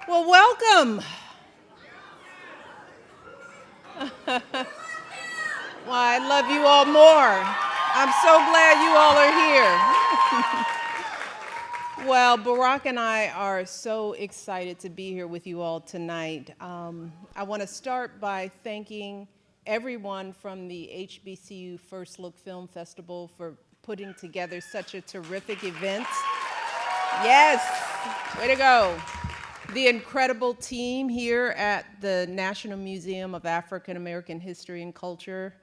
Well, welcome. Well, I love you all more. I'm so glad you all are here. Well, Barack and I are so excited to be here with you all tonight. I want to start by thanking everyone from the HBCU First Look Film Festival for putting together such a terrific event. Yes, way to go. The incredible team here at the National Museum of African American History and Culture,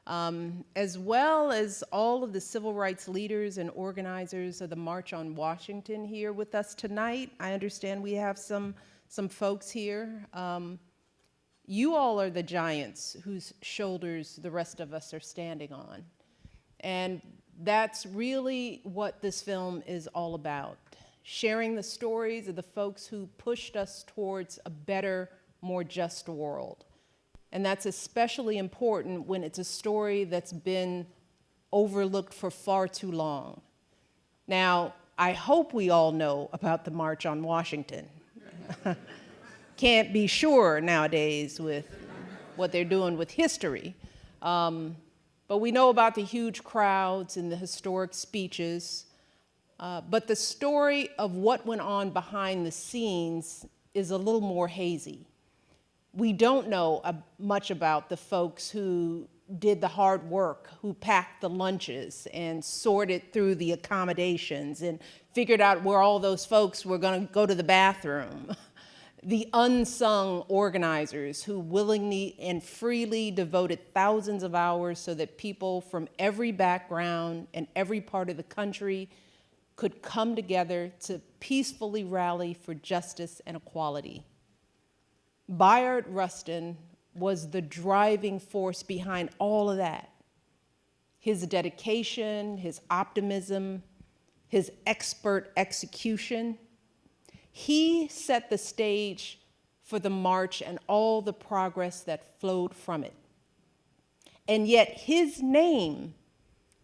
as well as all of the civil rights leaders and organizers of the March on Washington here with us tonight. I understand we have some folks here. You all are the giants whose shoulders the rest of us are standing on. And that's really what this film is all about. Sharing the stories of the folks who pushed us towards a better, more just world. And that's especially important when it's a story that's been overlooked for far too long. Now, I hope we all know about the March on Washington. Can't be sure nowadays with what they're doing with history. But we know about the huge crowds and the historic speeches. But the story of what went on behind the scenes is a little more hazy. We don't know much about the folks who did the hard work, who packed the lunches and sorted through the accommodations and figured out where all those folks were going to go to the bathroom. The unsung organizers who willingly and freely devoted thousands of hours so that people from every background and every part of the country could come together to peacefully rally for justice and equality. Bayard Rustin was the driving force behind all of that. His dedication, his optimism, his expert execution. He set the stage for the march and all the progress that flowed from it. And yet his name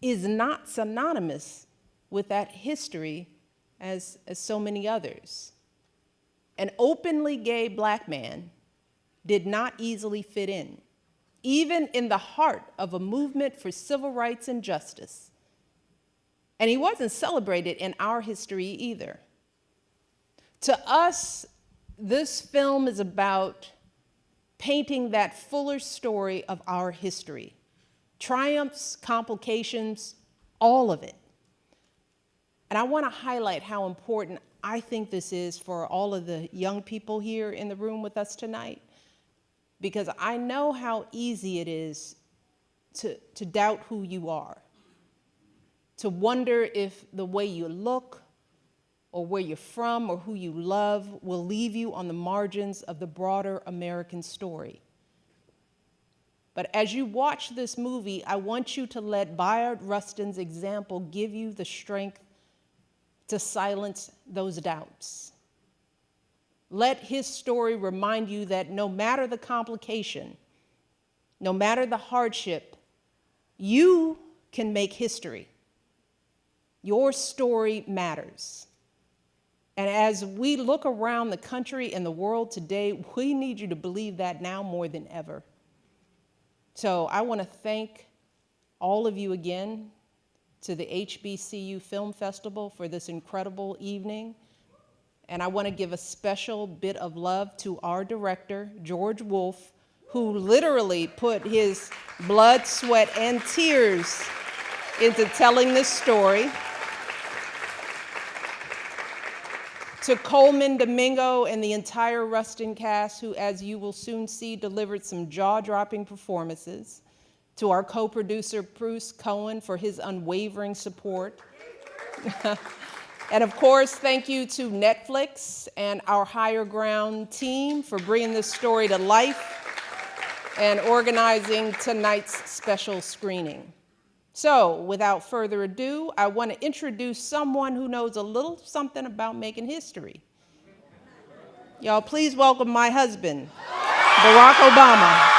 is not synonymous with that history as so many others. An openly gay Black man did not easily fit in, even in the heart of a movement for civil rights and justice. And he wasn't celebrated in our history either. To us, this film is about painting that fuller story of our history. Triumphs, complications, all of it. And I want to highlight how important I think this is for all of the young people here in the room with us tonight, because I know how easy it is to doubt who you are, to wonder if the way you look or where you're from or who you love will leave you on the margins of the broader American story. But as you watch this movie, I want you to let Bayard Rustin's example give you the strength to silence those doubts. Let his story remind you that no matter the complication, no matter the hardship, you can make history. Your story matters. And as we look around the country and the world today, we need you to believe that now more than ever. So I want to thank all of you again to the HBCU Film Festival for this incredible evening. And I want to give a special bit of love to our director, George Wolfe, who literally put his blood, sweat, and tears into telling this story. To Coleman Domingo and the entire Rustin cast, who, as you will soon see, delivered some jaw-dropping performances. To our co-producer, Bruce Cohen, for his unwavering support. And of course, thank you to Netflix and our Higher Ground team for bringing this story to life and organizing tonight's special screening. So, without further ado, I want to introduce someone who knows a little something about making history. Y'all, please welcome my husband, Barack Obama.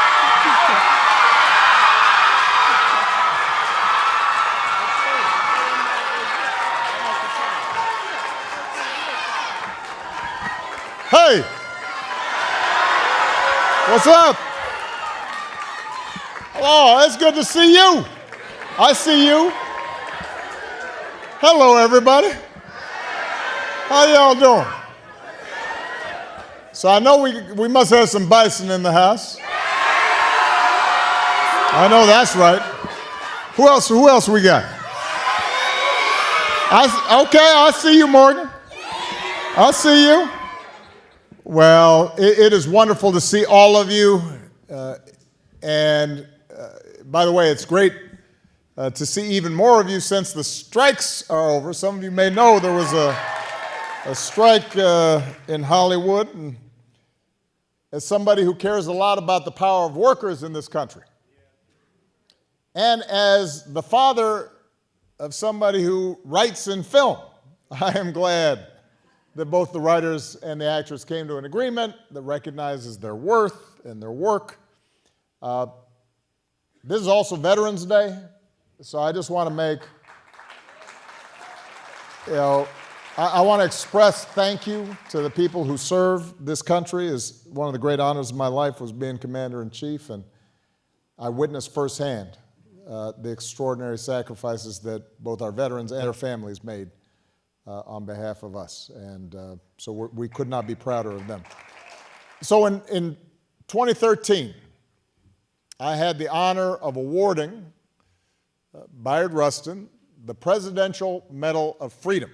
Hey, What's up? Oh, it's good to see you. I see you. Hello, everybody. How y'all doing? So I know we must have some bison in the house. I know that's right. Who else we got? Okay, I see you, Morgan. I see you. Well, it is wonderful to see all of you. And by the way, it's great to see even more of you since the strikes are over. Some of you may know there was a strike in Hollywood. And as somebody who cares a lot about the power of workers in this country, and as the father of somebody who writes in film, I am glad that both the writers and the actors came to an agreement that recognizes their worth and their work. This is also Veterans Day, so I just want to make, I want to express thank you to the people who serve this country. Is one of the great honors of my life was being Commander-in-Chief, and I witnessed firsthand the extraordinary sacrifices that both our veterans and their families made on behalf of us, and so we could not be prouder of them. So in 2013, I had the honor of awarding Bayard Rustin the Presidential Medal of Freedom.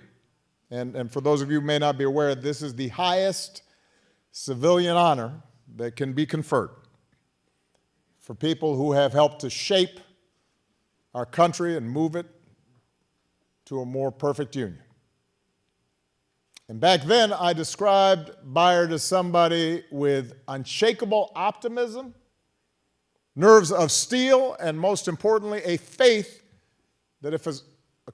And for those of you who may not be aware, this is the highest civilian honor that can be conferred for people who have helped to shape our country and move it to a more perfect union. And back then, I described Bayard as somebody with unshakable optimism, nerves of steel, and most importantly, a faith that if a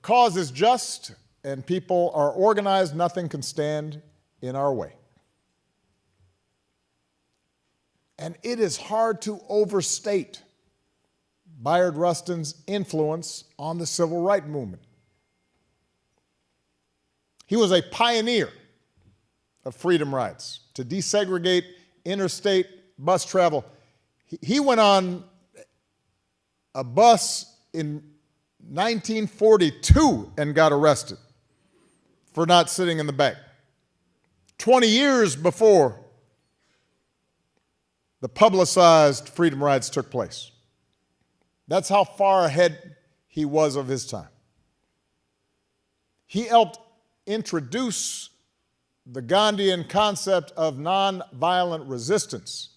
cause is just and people are organized, nothing can stand in our way. And it is hard to overstate Bayard Rustin's influence on the civil rights movement. He was a pioneer of freedom rides, to desegregate interstate bus travel. He went on a bus in 1942 and got arrested for not sitting in the back, 20 years before the publicized freedom rides took place. That's how far ahead he was of his time. He helped introduce the Gandhian concept of nonviolent resistance,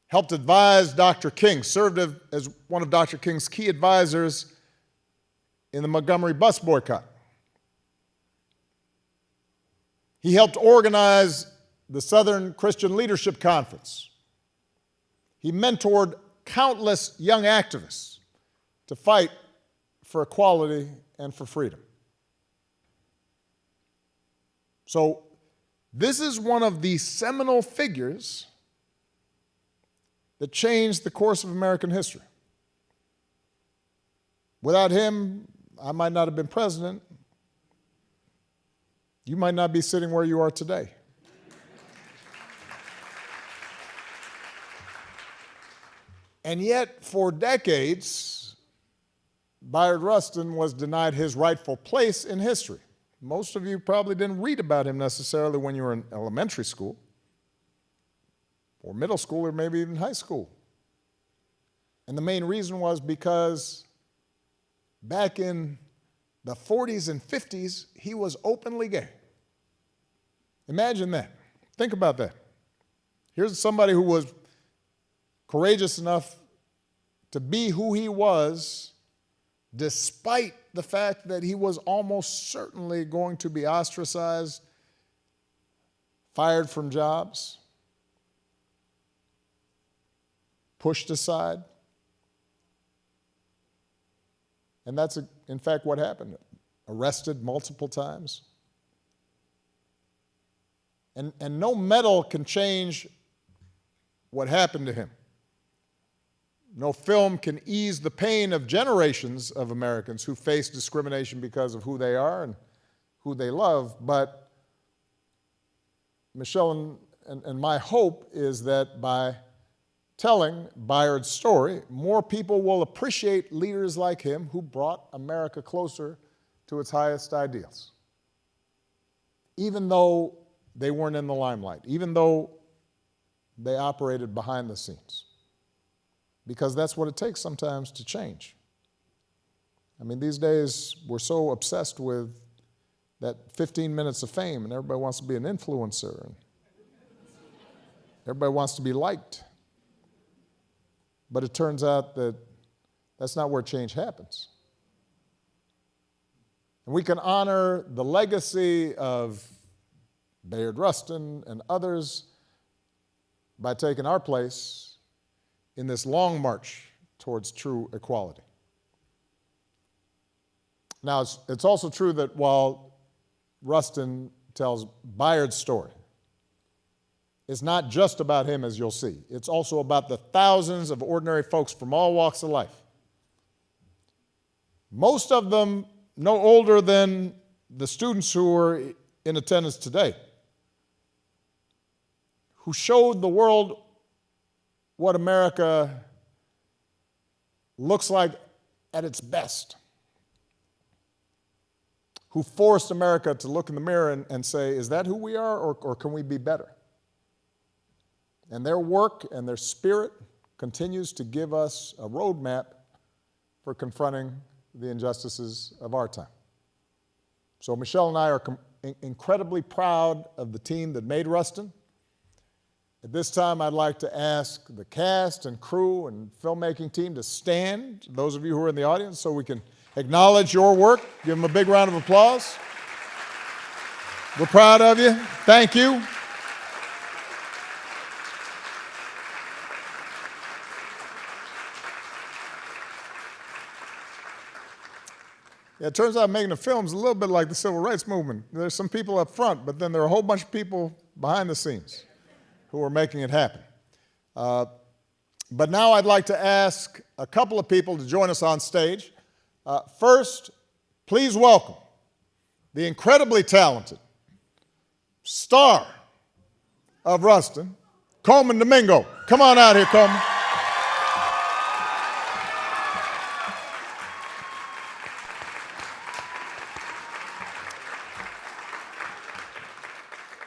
helped advise Dr. King, served as one of Dr. King's key advisors in the Montgomery bus boycott. He helped organize the Southern Christian Leadership Conference. He mentored countless young activists to fight for equality and for freedom. So this is one of the seminal figures that changed the course of American history. Without him, I might not have been president. You might not be sitting where you are today. And yet, for decades, Bayard Rustin was denied his rightful place in history. Most of you probably didn't read about him necessarily when you were in elementary school, or middle school, or maybe even high school. And the main reason was because back in the 40s and 50s, he was openly gay. Imagine that. Think about that. Here's somebody who was courageous enough to be who he was, despite the fact that he was almost certainly going to be ostracized, fired from jobs, pushed aside. And that's, in fact, what happened. Arrested multiple times. And no medal can change what happened to him. No film can ease the pain of generations of Americans who face discrimination because of who they are and who they love. But Michelle and my hope is that by telling Bayard's story, more people will appreciate leaders like him who brought America closer to its highest ideals, even though they weren't in the limelight, even though they operated behind the scenes, because that's what it takes sometimes to change. I mean, these days we're so obsessed with that 15 minutes of fame, and everybody wants to be an influencer, and everybody wants to be liked. But it turns out that that's not where change happens. And we can honor the legacy of Bayard Rustin and others by taking our place in this long march towards true equality. Now, it's also true that while Rustin tells Bayard's story, it's not just about him, as you'll see. It's also about the thousands of ordinary folks from all walks of life, most of them no older than the students who are in attendance today, who showed the world what America looks like at its best, who forced America to look in the mirror and say, is that who we are, or can we be better? And their work and their spirit continues to give us a roadmap for confronting the injustices of our time. So Michelle and I are incredibly proud of the team that made Rustin. At this time, I'd like to ask the cast and crew and filmmaking team to stand, those of you who are in the audience, so we can acknowledge your work. Give them a big round of applause. We're proud of you. Thank you. Yeah, it turns out making a film is a little bit like the civil rights movement. There's some people up front, but then there are a whole bunch of people behind the scenes who are making it happen. But now I'd like to ask a couple of people to join us on stage. First, please welcome the incredibly talented star of Rustin, Coleman Domingo. Come on out here, Coleman.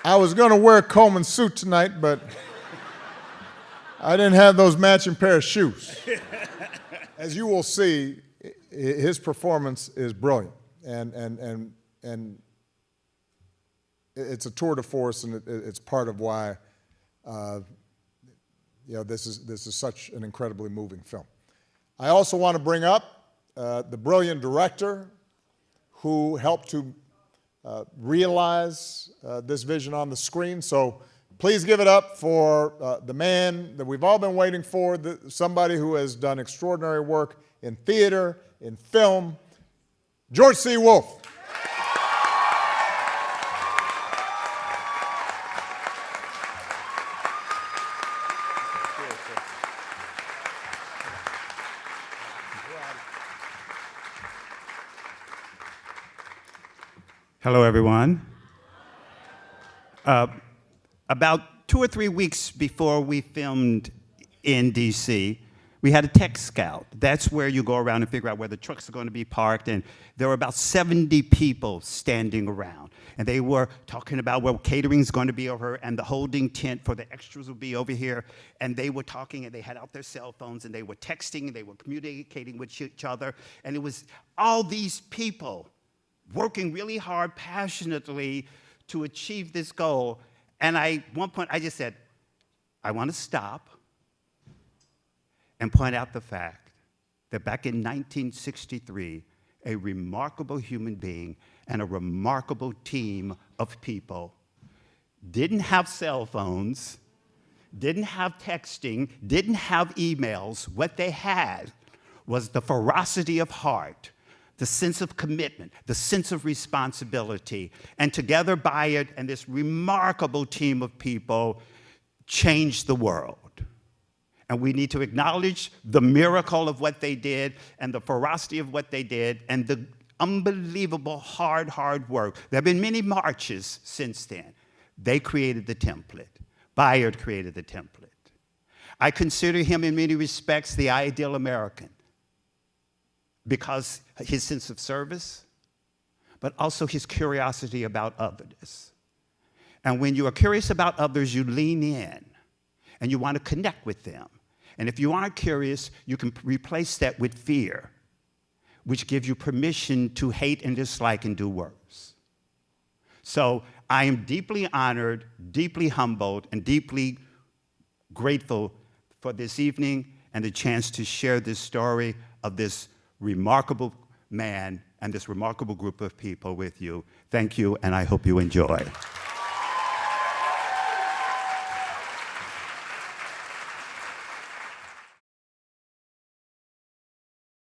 I was going to wear a Coleman suit tonight, but I didn't have those matching pair of shoes. As you will see, his performance is brilliant, and it's a tour de force, and it's part of why this is such an incredibly moving film. I also want to bring up the brilliant director who helped to realize this vision on the screen. So please give it up for the man that we've all been waiting for, somebody who has done extraordinary work in theater, in film, George C. Wolfe. Hello, everyone. About 2 or 3 weeks before we filmed in D.C., we had a tech scout. That's where you go around and figure out where the trucks are going to be parked, and there were about 70 people standing around. And they were talking about where catering's going to be over here, and the holding tent for the extras will be over here. And they were talking, and they had out their cell phones, and they were texting, and they were communicating with each other. And it was all these people working really hard, passionately to achieve this goal. And at one point, I just said, I want to stop and point out the fact that back in 1963, a remarkable human being and a remarkable team of people didn't have cell phones, didn't have texting, didn't have emails. What they had was the ferocity of heart, the sense of commitment, the sense of responsibility. And together, Bayard and this remarkable team of people changed the world. And we need to acknowledge the miracle of what they did and the ferocity of what they did and the unbelievable hard work. There have been many marches since then. They created the template. Bayard created the template. I consider him in many respects the ideal American because his sense of service, but also his curiosity about others. And when you are curious about others, you lean in and you want to connect with them. And if you aren't curious, you can replace that with fear, which gives you permission to hate and dislike and do worse. So I am deeply honored, deeply humbled, and deeply grateful for this evening and the chance to share this story of this remarkable man and this remarkable group of people with you. Thank you, and I hope you enjoy.